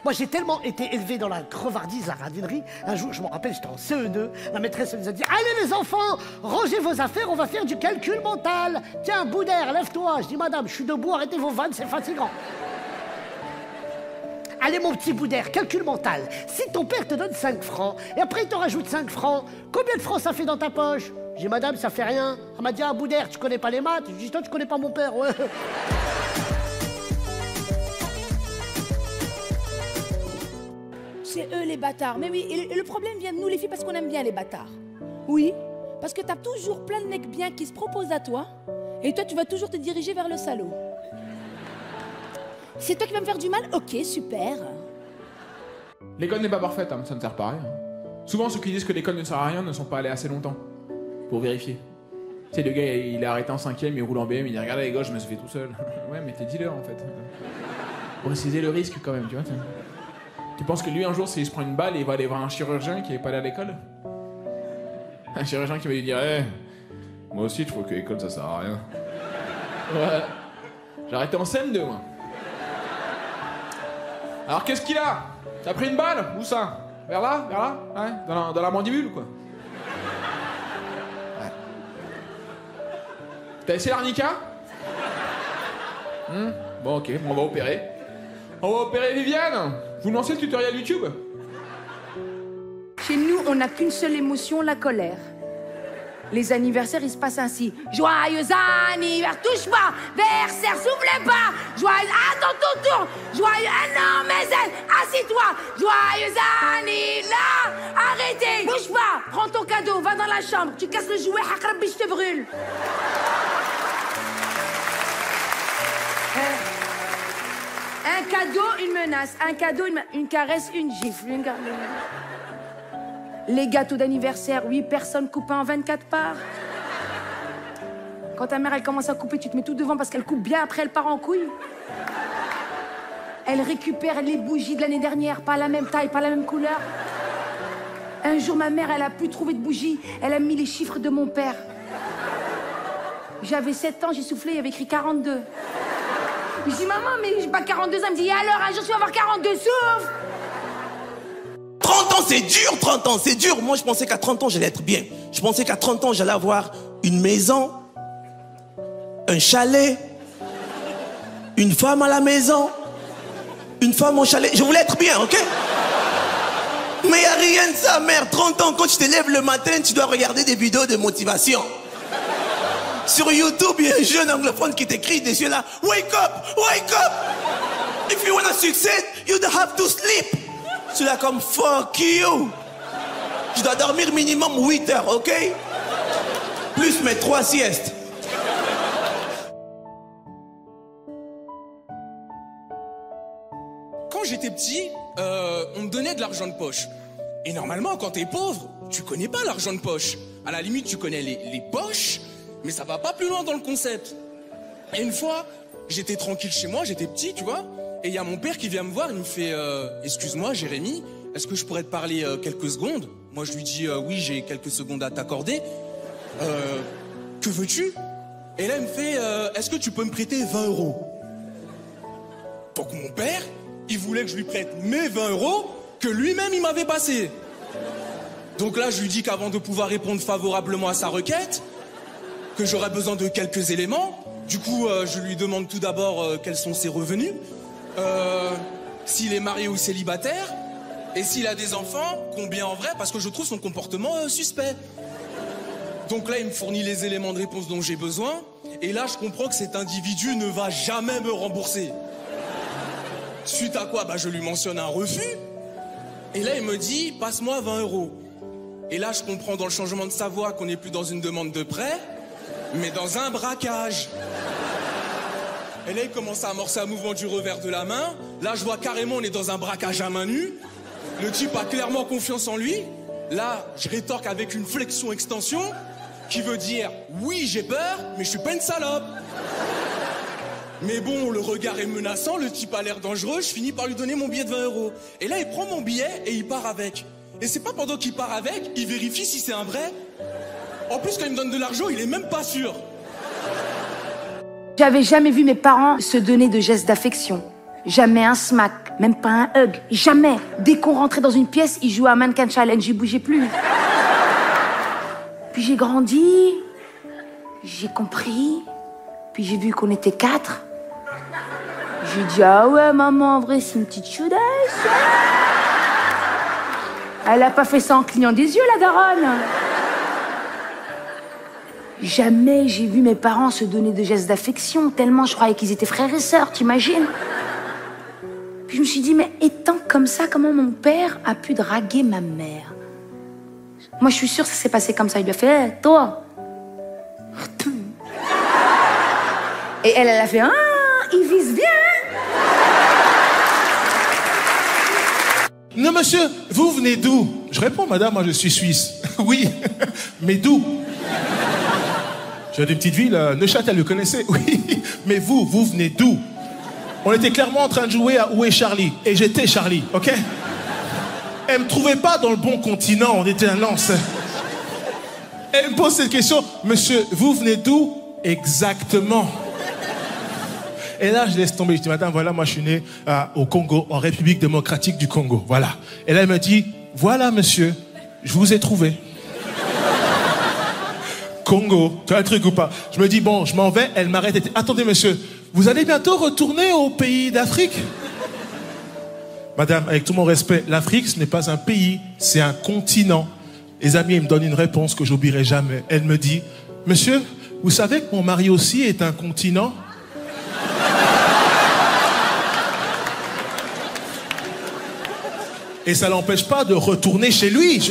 Moi, j'ai tellement été élevé dans la crevardise, la radinerie. Un jour, je me rappelle, j'étais en CE2. La maîtresse nous a dit « Allez les enfants, rangez vos affaires, on va faire du calcul mental. Tiens, Boudère, lève-toi. » Je dis « Madame, je suis debout, arrêtez vos vannes, c'est fatigant. » Allez mon petit Boudère, calcul mental. Si ton père te donne 5 francs, et après il te rajoute 5 francs, combien de francs ça fait dans ta poche? Je dis « Madame, ça fait rien. » Elle m'a dit « Ah, Boudère, tu connais pas les maths? » Je dis « Toi, tu connais pas mon père, ouais. » C'est eux les bâtards. Mais oui, et le problème vient de nous les filles parce qu'on aime bien les bâtards. Oui, parce que t'as toujours plein de mecs bien qui se proposent à toi et toi tu vas toujours te diriger vers le salaud. C'est toi qui vas me faire du mal? Ok, super. L'école n'est pas parfaite, hein, ça ne sert pas à rien. Souvent ceux qui disent que l'école ne sert à rien ne sont pas allés assez longtemps. Pour vérifier. Tu sais, le gars il est arrêté en 5ème, il roule en BM, il dit regarde les gars, je me suis fait tout seul. Ouais mais t'es dealer en fait. Pour préciser le risque quand même, tu vois. Tu penses que lui, un jour, s'il se prend une balle, il va aller voir un chirurgien qui n'est pas allé à l'école? Un chirurgien qui va lui dire hey, moi aussi, je trouve que l'école, ça sert à rien. Ouais. J'ai arrêté en CM2, moi. Alors, qu'est-ce qu'il a? T'as pris une balle? Où ça? Vers là? Vers là? Ouais. Dans la mandibule, quoi. Ouais. T'as essayé l'arnica? Bon, ok, on va opérer. On va opérer Viviane. Vous lancez le tutoriel YouTube? Chez nous, on n'a qu'une seule émotion, la colère. Les anniversaires, ils se passent ainsi. Joyeux anniversaire, touche pas, versaire, souffle pas. Joyeux, attends ton tour. Joyeux, non, mais assis-toi. Joyeux anniversaire, arrêtez, bouge pas. Prends ton cadeau, va dans la chambre. Tu casses le jouet, hakrabi, je te brûle. Un cadeau, une menace. Un cadeau, une caresse, une gifle. Les gâteaux d'anniversaire, 8 personnes coupées en 24 parts. Quand ta mère, elle commence à couper, tu te mets tout devant parce qu'elle coupe bien, après elle part en couille. Elle récupère les bougies de l'année dernière, pas la même taille, pas la même couleur. Un jour, ma mère, elle a plus trouvé de bougies. Elle a mis les chiffres de mon père. J'avais 7 ans, j'ai soufflé, il y avait écrit 42. Je dis, maman, mais j'ai pas 42 ans. Elle me dit, et alors, un jour, tu vas avoir 42, souffle. 30 ans, c'est dur, 30 ans, c'est dur. Moi, je pensais qu'à 30 ans, j'allais être bien. Je pensais qu'à 30 ans, j'allais avoir une maison, un chalet, une femme à la maison, une femme au chalet. Je voulais être bien, ok? Mais il n'y a rien de ça, mère. 30 ans, quand tu te lèves le matin, tu dois regarder des vidéos de motivation. Sur YouTube, il y a un jeune anglophone qui t'écrit dessus là. Wake up, wake up. If you wanna succeed, you have to sleep. Je suis là comme fuck you. Tu dois dormir minimum 8 heures, ok? Plus mes 3 siestes. Quand j'étais petit, on me donnait de l'argent de poche. Et normalement, quand t'es pauvre, tu connais pas l'argent de poche. À la limite, tu connais les poches, mais ça va pas plus loin dans le concept. Et une fois, j'étais tranquille chez moi, j'étais petit, tu vois, et il y a mon père qui vient me voir, il me fait excuse-moi, Jérémy, est-ce que je pourrais te parler quelques secondes? Moi, je lui dis oui, j'ai quelques secondes à t'accorder. Que veux-tu? Et là, il me fait est-ce que tu peux me prêter 20 euros? Donc mon père, il voulait que je lui prête mes 20 euros que lui-même il m'avait passé. Donc là, je lui dis qu'avant de pouvoir répondre favorablement à sa requête, que j'aurais besoin de quelques éléments. Du coup, je lui demande tout d'abord quels sont ses revenus, s'il est marié ou célibataire, et s'il a des enfants, combien en vrai, parce que je trouve son comportement suspect. Donc là, il me fournit les éléments de réponse dont j'ai besoin, et là, je comprends que cet individu ne va jamais me rembourser. Suite à quoi, je lui mentionne un refus, et là, il me dit, passe-moi 20 euros. Et là, je comprends dans le changement de sa voix qu'on n'est plus dans une demande de prêt, mais dans un braquage. Et là, il commence à amorcer un mouvement du revers de la main. Là, je vois carrément, on est dans un braquage à main nue. Le type a clairement confiance en lui. Là, je rétorque avec une flexion-extension qui veut dire « Oui, j'ai peur, mais je suis pas une salope ». Mais bon, le regard est menaçant, le type a l'air dangereux, je finis par lui donner mon billet de 20 euros. Et là, il prend mon billet et il part avec. Et c'est pas pendant qu'il part avec, il vérifie si c'est un vrai. En plus, quand il me donne de l'argent, il est même pas sûr. J'avais jamais vu mes parents se donner de gestes d'affection. Jamais un smack, Même pas un hug, jamais. Dès qu'on rentrait dans une pièce, il jouait à Mannequin Challenge, il bougeait plus. Puis j'ai grandi, j'ai compris, puis j'ai vu qu'on était 4. J'ai dit, ah ouais, maman, en vrai, c'est une petite choudasse. Elle a pas fait ça en clignant des yeux, la daronne. Jamais j'ai vu mes parents se donner de gestes d'affection, tellement je croyais qu'ils étaient frères et sœurs, t'imagines? Puis je me suis dit, mais étant comme ça, comment mon père a pu draguer ma mère? Moi, je suis sûre que ça s'est passé comme ça. Il lui a fait, hey, toi. Et elle a fait, ah, il vise bien. Non, monsieur, vous venez d'où? Je réponds, madame, moi je suis suisse. Oui, mais d'où? Je viens d'une petite ville, Neuchâtel, le connaissez? Oui, mais vous venez d'où? On était clairement en train de jouer à Où est Charlie? Et j'étais Charlie, ok? Elle me trouvait pas dans le bon continent, on était un lance. Elle me pose cette question, monsieur, vous venez d'où? Exactement. Et là, je laisse tomber. Je dis, madame, voilà, moi, je suis né au Congo, en République démocratique du Congo. Voilà. Et là, elle me dit, voilà, monsieur, je vous ai trouvé. Congo, tu as un truc ou pas? Je me dis, bon, je m'en vais. Elle m'arrête. Attendez, monsieur, vous allez bientôt retourner au pays d'Afrique? Madame, avec tout mon respect, l'Afrique, ce n'est pas un pays, c'est un continent. Les amis, ils me donnent une réponse que j'oublierai jamais. Elle me dit, monsieur, vous savez que mon mari aussi est un continent? Et ça l'empêche pas de retourner chez lui.